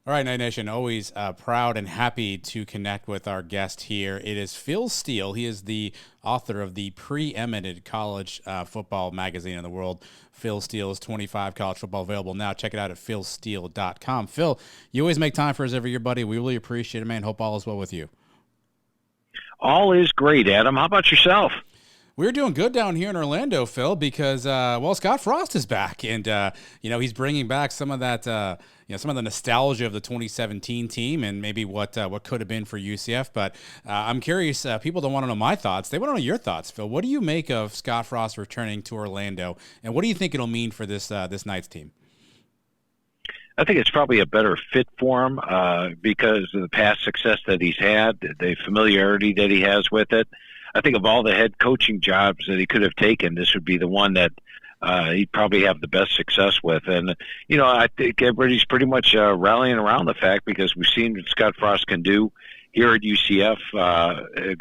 All right, Night Nation, always proud and happy to connect with our guest here. It is Phil Steele. He is the author of the preeminent college football magazine in the world. Phil Steele's 25 College Football available now. Check it out at philsteele.com. Phil, you always make time for us every year, buddy. We really appreciate it, man. Hope all is well with you. All is great, Adam. How about yourself? We're doing good down here in Orlando, Phil, because, Scott Frost is back. And, he's bringing back some of that, some of the nostalgia of the 2017 team and maybe what could have been for UCF. But I'm curious, people don't want to know my thoughts. They want to know your thoughts, Phil. What do you make of Scott Frost returning to Orlando? And what do you think it'll mean for this Knights team? I think it's probably a better fit for him because of the past success that he's had, the familiarity that he has with it. I think of all the head coaching jobs that he could have taken, this would be the one that he'd probably have the best success with. And, I think everybody's pretty much rallying around the fact because we've seen what Scott Frost can do here at UCF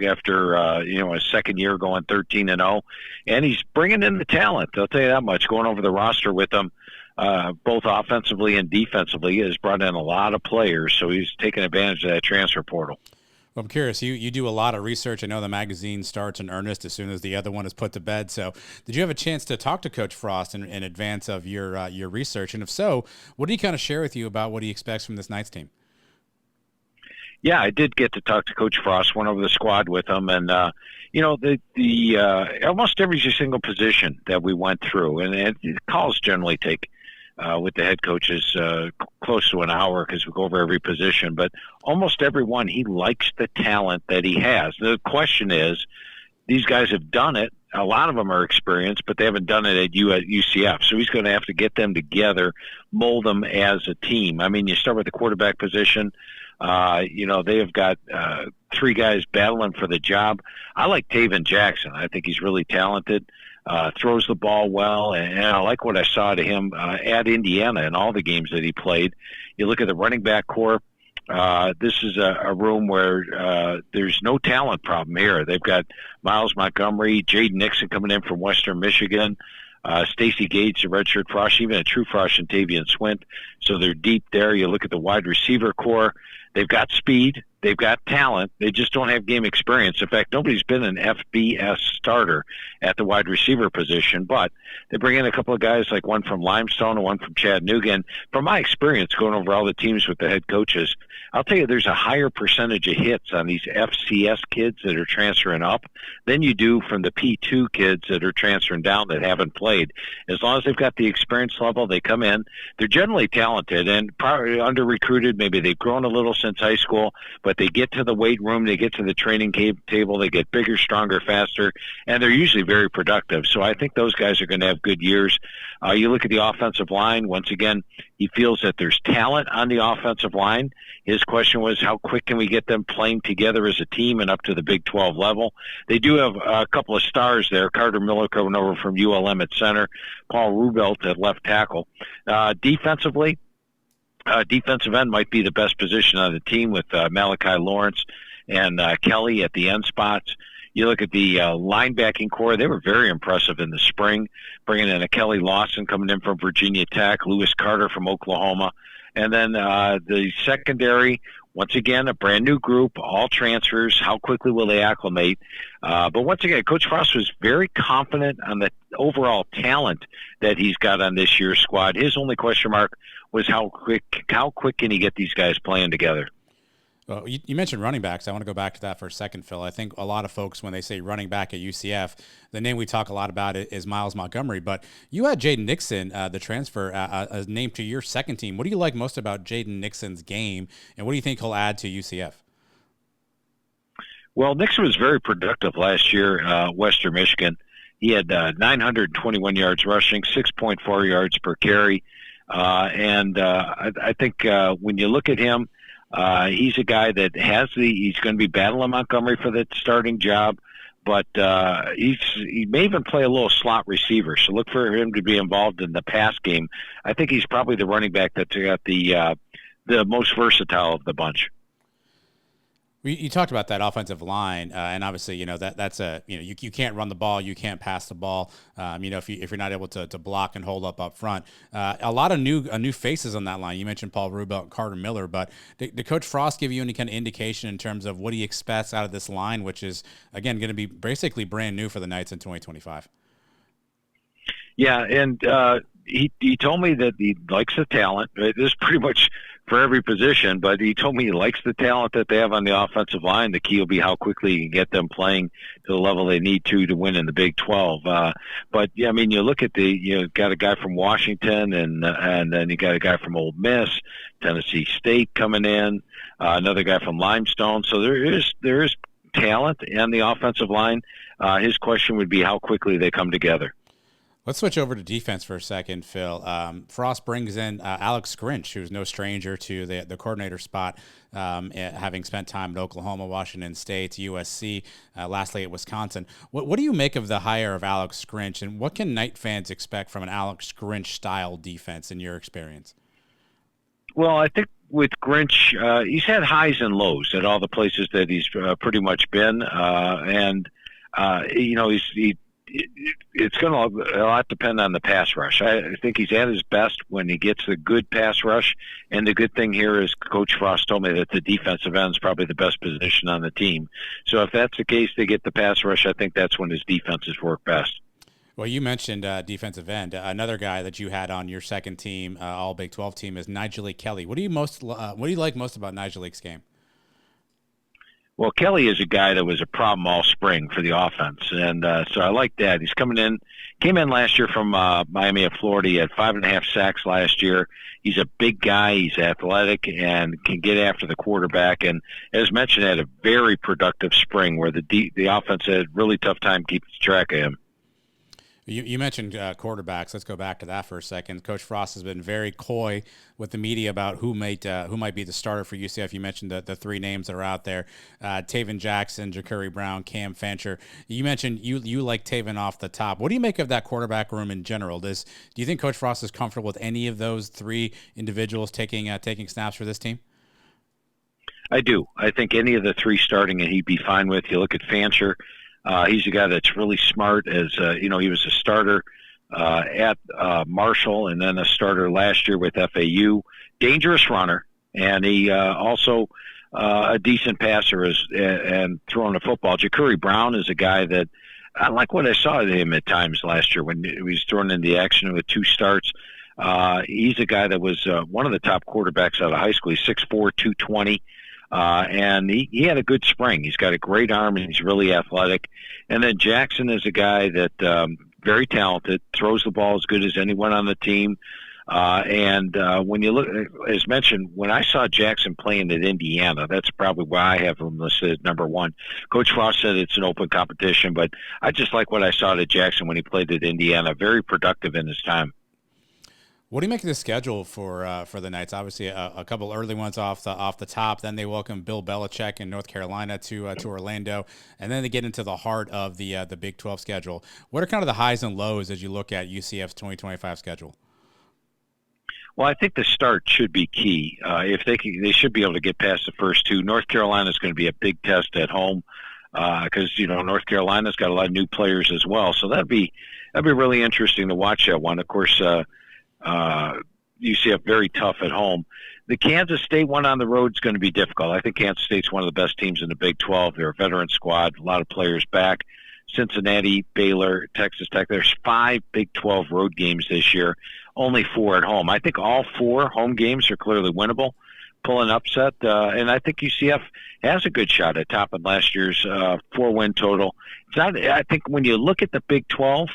after, his second year going 13-0. And he's bringing in the talent, I'll tell you that much. Going over the roster with them, both offensively and defensively, has brought in a lot of players. So he's taking advantage of that transfer portal. I'm curious, you do a lot of research. I know the magazine starts in earnest as soon as the other one is put to bed. So did you have a chance to talk to Coach Frost in advance of your research? And if so, what did he kind of share with you about what he expects from this Knights team? Yeah, I did get to talk to Coach Frost, went over the squad with him, and the almost every single position that we went through, and calls generally take with the head coaches close to an hour because we go over every position, but almost every one, he likes the talent that he has. The question is, these guys have done it. A lot of them are experienced, but they haven't done it at UCF. So he's going to have to get them together, mold them as a team. I mean, you start with the quarterback position. They have got three guys battling for the job. I like Taven Jackson. I think he's really talented. Throws the ball well, and I like what I saw to him at Indiana in all the games that he played. You look at the running back core. This is a room where there's no talent problem here. They've got Miles Montgomery, Jaden Nixon coming in from Western Michigan, Stacey Gage, the redshirt frosh, even a true frosh, and Tavian Swint. So they're deep there. You look at the wide receiver core. They've got speed. They've got talent. They just don't have game experience. In fact, nobody's been an FBS starter at the wide receiver position, but they bring in a couple of guys, like one from Limestone and one from Chattanooga. And from my experience going over all the teams with the head coaches, I'll tell you there's a higher percentage of hits on these FCS kids that are transferring up than you do from the P2 kids that are transferring down that haven't played. As long as they've got the experience level, they come in. They're generally talented and probably under-recruited. Maybe they've grown a little since high school, but they get to the weight room, they get to the training table, they get bigger, stronger, faster, and they're usually very productive. So I think those guys are going to have good years. You look at the offensive line. Once again, he feels that there's talent on the offensive line. His question was, how quick can we get them playing together as a team and up to the Big 12 level? They do have a couple of stars there. Carter Miller coming over from ULM at center, Paul Rubelt at left tackle. Defensively, defensive end might be the best position on the team with Malachi Lawrence and Kelly at the end spots. You look at the linebacking core, they were very impressive in the spring, bringing in a Kelly Lawson coming in from Virginia Tech, Lewis Carter from Oklahoma. And then the secondary, once again, a brand new group, all transfers. How quickly will they acclimate? But once again, Coach Frost was very confident on the overall talent that he's got on this year's squad. His only question mark was how quick can he get these guys playing together? Well, you mentioned running backs. I want to go back to that for a second, Phil. I think a lot of folks, when they say running back at UCF, the name we talk a lot about is Miles Montgomery. But you had Jaden Nixon, the transfer, named to your second team. What do you like most about Jaden Nixon's game, and what do you think he'll add to UCF? Well, Nixon was very productive last year, Western Michigan. He had 921 yards rushing, 6.4 yards per carry. I think when you look at him, he's a guy that he's going to be battling Montgomery for the starting job, but he may even play a little slot receiver. So look for him to be involved in the pass game. I think he's probably the running back that's got the most versatile of the bunch. You talked about that offensive line, and obviously, that's a you can't run the ball, you can't pass the ball. If you're not able to block and hold up front, a lot of new faces on that line. You mentioned Paul Rubel and Carter Miller, but did Coach Frost give you any kind of indication in terms of what he expects out of this line, which is again going to be basically brand new for the Knights in 2025? Yeah, and he told me that he likes the talent. This is pretty much for every position, but he told me he likes the talent that they have on the offensive line. The key will be how quickly you can get them playing to the level they need to win in the Big 12. But yeah, I mean, you look at got a guy from Washington, and then you got a guy from Ole Miss, Tennessee State coming in, another guy from Limestone. So there is talent in the offensive line. His question would be how quickly they come together. Let's switch over to defense for a second, Phil. Frost brings in Alex Grinch, who's no stranger to the coordinator spot, having spent time at Oklahoma, Washington State, USC, lastly at Wisconsin. What do you make of the hire of Alex Grinch, and what can Knight fans expect from an Alex Grinch-style defense in your experience? Well, I think with Grinch, he's had highs and lows at all the places that he's pretty much been, it's going to a lot depend on the pass rush. I think he's at his best when he gets a good pass rush. And the good thing here is Coach Frost told me that the defensive end is probably the best position on the team. So if that's the case, they get the pass rush. I think that's when his defenses work best. Well, you mentioned defensive end. Another guy that you had on your second team, all Big 12 team, is Nigel Kelly. What do you like most about Nigel's game? Well, Kelly is a guy that was a problem all spring for the offense, and so I like that. He's came in last year from Miami of Florida. He had 5.5 sacks last year. He's a big guy. He's athletic and can get after the quarterback. And as mentioned, had a very productive spring where the offense had a really tough time keeping track of him. You mentioned quarterbacks. Let's go back to that for a second. Coach Frost has been very coy with the media about who might be the starter for UCF. You mentioned the three names that are out there: Taven Jackson, Ja'Carri Brown, Cam Fancher. You mentioned you like Taven off the top. What do you make of that quarterback room in general? Do you think Coach Frost is comfortable with any of those three individuals taking snaps for this team? I do. I think any of the three starting, and he'd be fine with. You look at Fancher. He's a guy that's really smart. He was a starter at Marshall and then a starter last year with FAU. Dangerous runner, and he also a decent passer and throwing the football. Ja'Carri Brown is a guy that I like what I saw of him at times last year when he was thrown into the action with 2 starts. He's a guy that was one of the top quarterbacks out of high school. He's 6'4", 220. And he had a good spring. He's got a great arm, and he's really athletic. And then Jackson is a guy that very talented, throws the ball as good as anyone on the team. When you look, as mentioned, when I saw Jackson playing at Indiana, that's probably why I have him listed as number 1. Coach Frost said it's an open competition, but I just like what I saw at Jackson when he played at Indiana. Very productive in his time. What do you make of the schedule for the Knights? Obviously, a couple early ones off the top. Then they welcome Bill Belichick in North Carolina to Orlando, and then they get into the heart of the Big 12 schedule. What are kind of the highs and lows as you look at UCF's 2025 schedule? Well, I think the start should be key. If they should be able to get past the first 2. North Carolina is going to be a big test at home because North Carolina's got a lot of new players as well. So that'd be really interesting to watch that one. Of course. UCF very tough at home. The Kansas State one on the road is going to be difficult. I think Kansas State's one of the best teams in the Big 12. They're a veteran squad, a lot of players back. Cincinnati, Baylor, Texas Tech. There's 5 Big 12 road games this year, only 4 at home. I think all 4 home games are clearly winnable. Pull an upset, and I think UCF has a good shot at topping last year's 4-win total. I think when you look at the Big 12,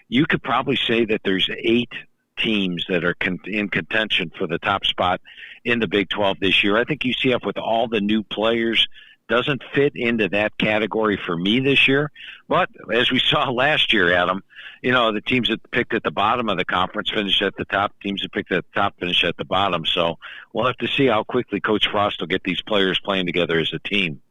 you could probably say that there's 8 teams that are in contention for the top spot in the Big 12 this year. I think UCF, with all the new players, doesn't fit into that category for me this year. But as we saw last year, Adam, the teams that picked at the bottom of the conference finished at the top. Teams that picked at the top finished at the bottom. So we'll have to see how quickly Coach Frost will get these players playing together as a team.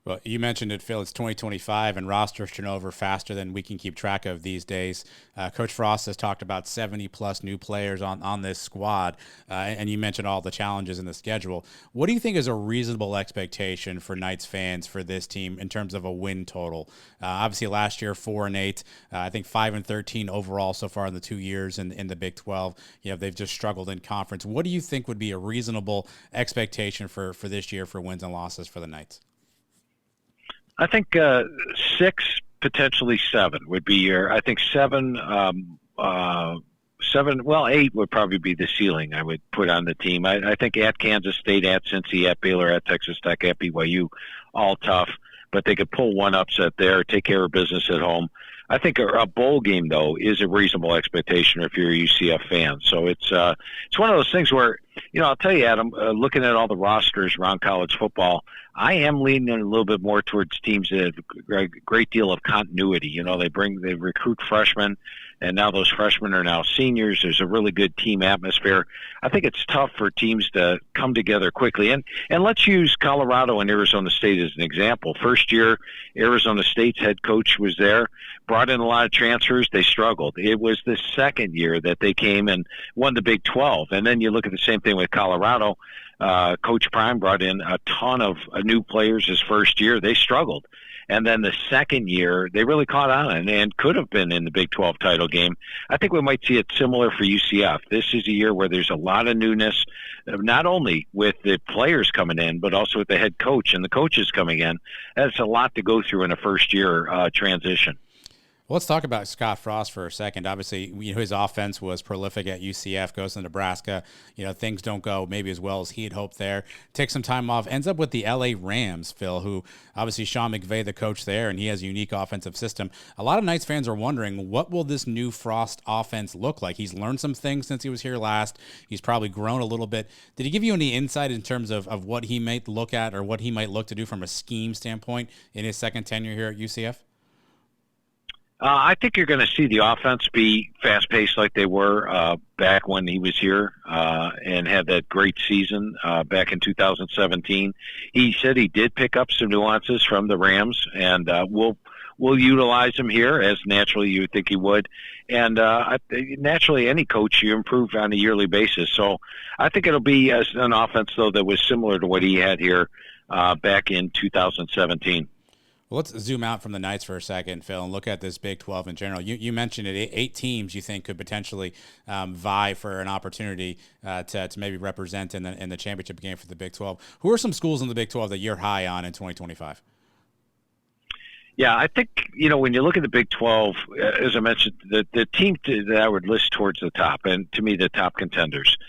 Well, you mentioned it, Phil. It's 2025, and rosters turn over faster than we can keep track of these days. Coach Frost has talked about 70-plus new players on this squad, and you mentioned all the challenges in the schedule. What do you think is a reasonable expectation for Knights fans for this team in terms of a win total? Obviously, last year 4-8. I think 5-13 overall so far in the 2 years in the Big 12. They've just struggled in conference. What do you think would be a reasonable expectation for this year for wins and losses for the Knights? I think 6, potentially 7 would be I think 7, 8 would probably be the ceiling I would put on the team. I think at Kansas State, at Cincy, at Baylor, at Texas Tech, at BYU, all tough, but they could pull one upset there, take care of business at home. I think a bowl game, though, is a reasonable expectation if you're a UCF fan. So it's one of those things where, I'll tell you, Adam, looking at all the rosters around college football, I am leaning a little bit more towards teams that have a great deal of continuity. They recruit freshmen, and now those freshmen are now seniors. There's a really good team atmosphere. I think it's tough for teams to come together quickly. And let's use Colorado and Arizona State as an example. First year, Arizona State's head coach was there, brought in a lot of transfers. They struggled. It was the second year that they came and won the Big 12. And then you look at the same thing with Colorado. Coach Prime brought in a ton of new players his first year. They struggled. And then the second year, they really caught on and could have been in the Big 12 title game. I think we might see it similar for UCF. This is a year where there's a lot of newness, not only with the players coming in, but also with the head coach and the coaches coming in. That's a lot to go through in a first-year transition. Well, let's talk about Scott Frost for a second. Obviously, his offense was prolific at UCF, goes to Nebraska. Things don't go maybe as well as he had hoped there. Takes some time off, ends up with the LA Rams, Phil, who obviously Sean McVay, the coach there, and he has a unique offensive system. A lot of Knights fans are wondering, what will this new Frost offense look like? He's learned some things since he was here last. He's probably grown a little bit. Did he give you any insight in terms of what he might look at or what he might look to do from a scheme standpoint in his second tenure here at UCF? I think you're going to see the offense be fast-paced like they were back when he was here and had that great season back in 2017. He said he did pick up some nuances from the Rams, and we'll utilize him here, as naturally you would think he would. And naturally, any coach, you improve on a yearly basis. So I think it'll be an offense, though, that was similar to what he had here back in 2017. Well, let's zoom out from the Knights for a second, Phil, and look at this Big 12 in general. You mentioned it, 8 teams you think could potentially vie for an opportunity to maybe represent in the championship game for the Big 12. Who are some schools in the Big 12 that you're high on in 2025? Yeah, I think, when you look at the Big 12, as I mentioned, the team that I would list towards the top, and to me, the top contenders.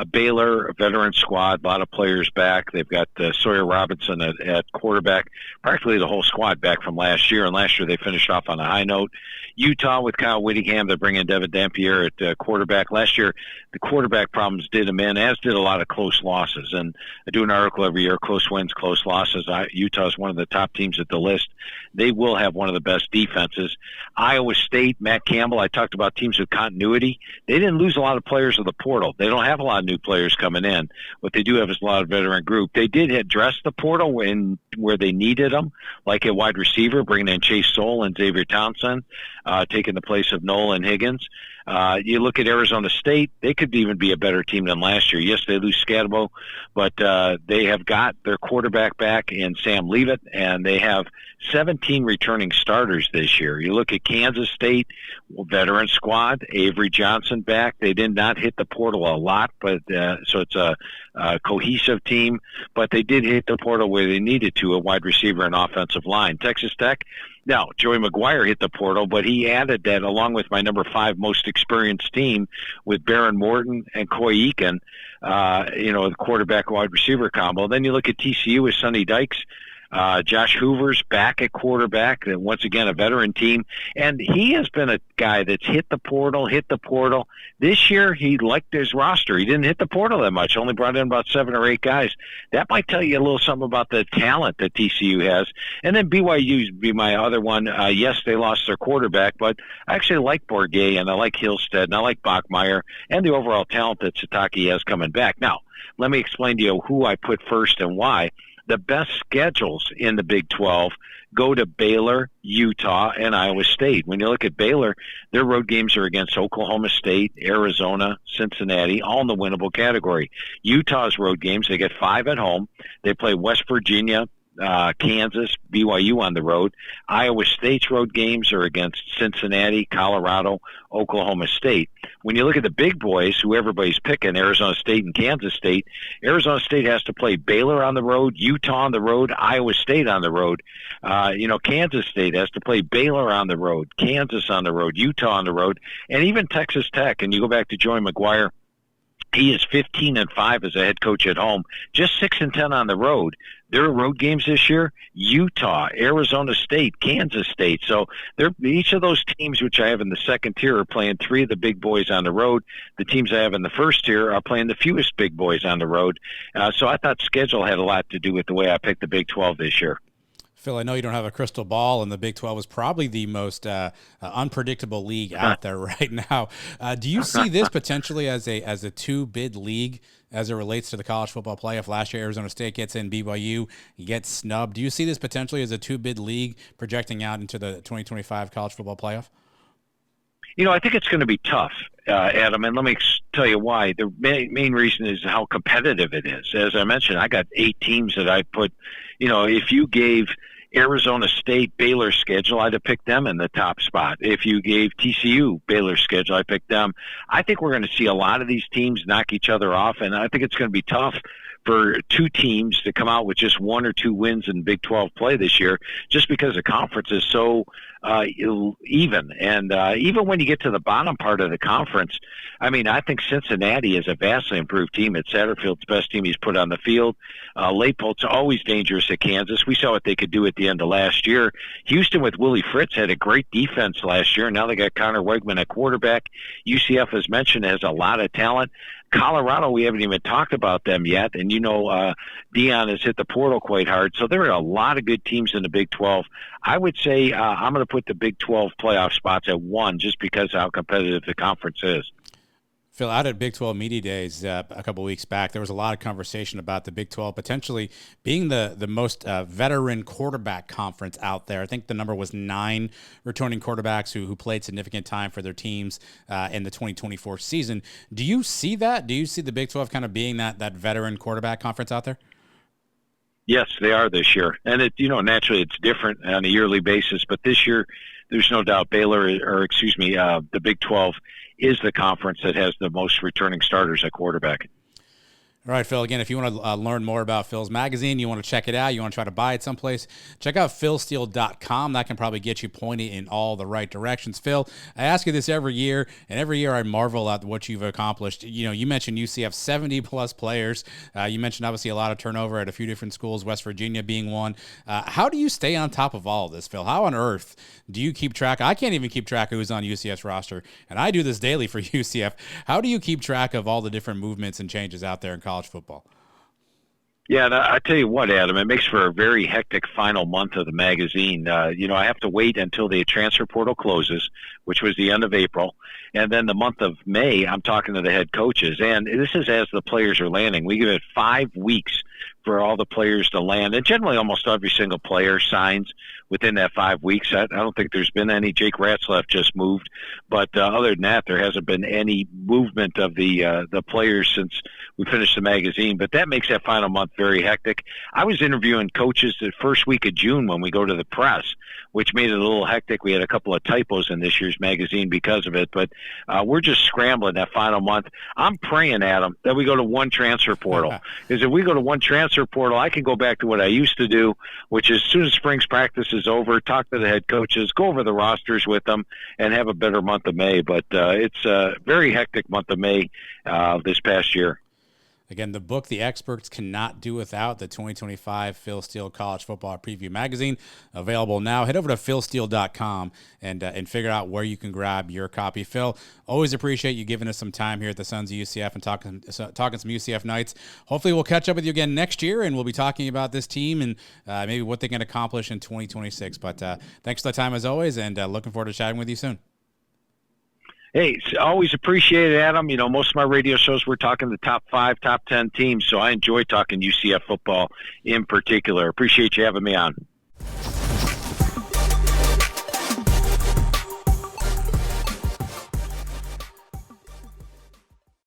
Baylor, a veteran squad, a lot of players back. They've got Sawyer Robinson at quarterback, practically the whole squad back from last year. And last year they finished off on a high note. Utah with Kyle Whittingham, they're bringing Devin Dampier at quarterback. Last year, the quarterback problems did them in, as did a lot of close losses. And I do an article every year, close wins, close losses. Utah is one of the top teams at the list. They will have one of the best defenses. Iowa State, Matt Campbell, I talked about teams with continuity. They didn't lose a lot of players of the portal. They don't have a lot of new players coming in. What they do have is a lot of veteran group. They did address the portal where they needed them, like a wide receiver, bringing in Chase Soule and Xavier Townsend, taking the place of Nolan Higgins. You look at Arizona State, they could even be a better team than last year. Yes, they lose Scadabo, but they have got their quarterback back in Sam Leavitt, and they have 17 returning starters this year. You look at Kansas State, veteran squad, Avery Johnson back. They did not hit the portal a lot, but so it's a cohesive team, but they did hit the portal where they needed to, a wide receiver and offensive line. Texas Tech, now, Joey McGuire hit the portal, but he added that along with my number 5 most experienced team with Baron Morton and Coy Eakin, the quarterback wide receiver combo. Then you look at TCU with Sonny Dykes. Josh Hoover's back at quarterback, and once again, a veteran team. And he has been a guy that's hit the portal. This year, he liked his roster. He didn't hit the portal that much, only brought in about 7 or 8 guys. That might tell you a little something about the talent that TCU has. And then BYU would be my other one. Yes, they lost their quarterback, but I actually like Bourguet, and I like Hillstead, and I like Bachmeier, and the overall talent that Satake has coming back. Now, let me explain to you who I put first and why. the best schedules in the Big 12 go to Baylor, Utah, and Iowa State. When you look at Baylor, their road games are against Oklahoma State, Arizona, Cincinnati, all in the winnable category. Utah's road games, they get 5 at home. They play West Virginia, Kansas, BYU on the road. Iowa State's road games are against Cincinnati, Colorado, Oklahoma State. When you look at the big boys, who everybody's picking, Arizona State and Kansas State, Arizona State has to play Baylor on the road, Utah on the road, Iowa State on the road. Kansas State has to play Baylor on the road, Kansas on the road, Utah on the road, and even Texas Tech. And you go back to Joey McGuire, he is 15-5 as a head coach at home, just 6-10 on the road. Their road games this year: Utah, Arizona State, Kansas State. So each of those teams, which I have in the second tier, are playing 3 of the big boys on the road. The teams I have in the first tier are playing the fewest big boys on the road. So I thought schedule had a lot to do with the way I picked the Big 12 this year. Phil, I know you don't have a crystal ball, and the Big 12 is probably the most unpredictable league out there right now. Do you see this potentially as a two-bid league as it relates to the college football playoff? Last year, Arizona State gets in, BYU gets snubbed. Do you see this potentially as a two-bid league projecting out into the 2025 college football playoff? I think it's going to be tough, Adam, and let me tell you why. The main reason is how competitive it is. As I mentioned, I got 8 teams that I put, if you gave Arizona State Baylor's schedule, I'd have picked them in the top spot. If you gave TCU Baylor's schedule, I picked them. I think we're going to see a lot of these teams knock each other off, and I think it's going to be tough for 2 teams to come out with just 1 or 2 wins in Big 12 play this year, just because the conference is so even. And even when you get to the bottom part of the conference, I think Cincinnati is a vastly improved team. It's Satterfield's best team he's put on the field. Leipold's always dangerous at Kansas. We saw what they could do at the end of last year. Houston with Willie Fritz had a great defense last year. Now they got Connor Wegman at quarterback. UCF, as mentioned, has a lot of talent. Colorado, we haven't even talked about them yet, and Dion has hit the portal quite hard. So there are a lot of good teams in the Big 12. I would say I'm going to put the Big 12 playoff spots at 1 just because of how competitive the conference is. Phil, out at Big 12 Media Days a couple of weeks back, there was a lot of conversation about the Big 12 potentially being the most veteran quarterback conference out there. I think the number was 9 returning quarterbacks who played significant time for their teams in the 2024 season. Do you see that? Do you see the Big 12 kind of being that veteran quarterback conference out there? Yes, they are this year. And naturally it's different on a yearly basis, but this year there's no doubt the Big 12 is the conference that has the most returning starters at quarterback. All right, Phil, again, if you want to learn more about Phil's magazine, you want to check it out, you want to try to buy it someplace, check out philsteele.com. That can probably get you pointed in all the right directions. Phil, I ask you this every year, and every year I marvel at what you've accomplished. You mentioned UCF 70-plus players. You mentioned, obviously, a lot of turnover at a few different schools, West Virginia being one. How do you stay on top of all of this, Phil? How on earth do you keep track? I can't even keep track of who's on UCF's roster, and I do this daily for UCF. How do you keep track of all the different movements and changes out there in college football? Yeah, and I tell you what, Adam, it makes for a very hectic final month of the magazine. I have to wait until the transfer portal closes, which was the end of April. And then the month of May, I'm talking to the head coaches. And this is as the players are landing. We give it 5 weeks for all the players to land. And generally almost every single player signs within that 5 weeks. I don't think there's been any. Jake Ratzlaff just moved. But other than that, there hasn't been any movement of the players since we finished the magazine. But that makes that final month very hectic. I was interviewing coaches the first week of June when we go to the press, which made it a little hectic. We had a couple of typos in this year's magazine because of it. But we're just scrambling that final month. I'm praying, Adam, that we go to one transfer portal. Because if we go to one transfer portal, I can go back to what I used to do, which is as soon as spring's practice is over, talk to the head coaches, go over the rosters with them, and have a better month of May. But it's a very hectic month of May this past year. Again, the book the experts cannot do without, the 2025 Phil Steele College Football Preview Magazine, available now. Head over to philsteele.com and figure out where you can grab your copy. Phil, always appreciate you giving us some time here at the Sons of UCF and talking some UCF Knights. Hopefully we'll catch up with you again next year, and we'll be talking about this team and maybe what they can accomplish in 2026. But thanks for the time as always, and looking forward to chatting with you soon. Hey, always appreciate it, Adam. You know, most of my radio shows we're talking the top 5, top 10 teams, so I enjoy talking UCF football in particular. Appreciate you having me on.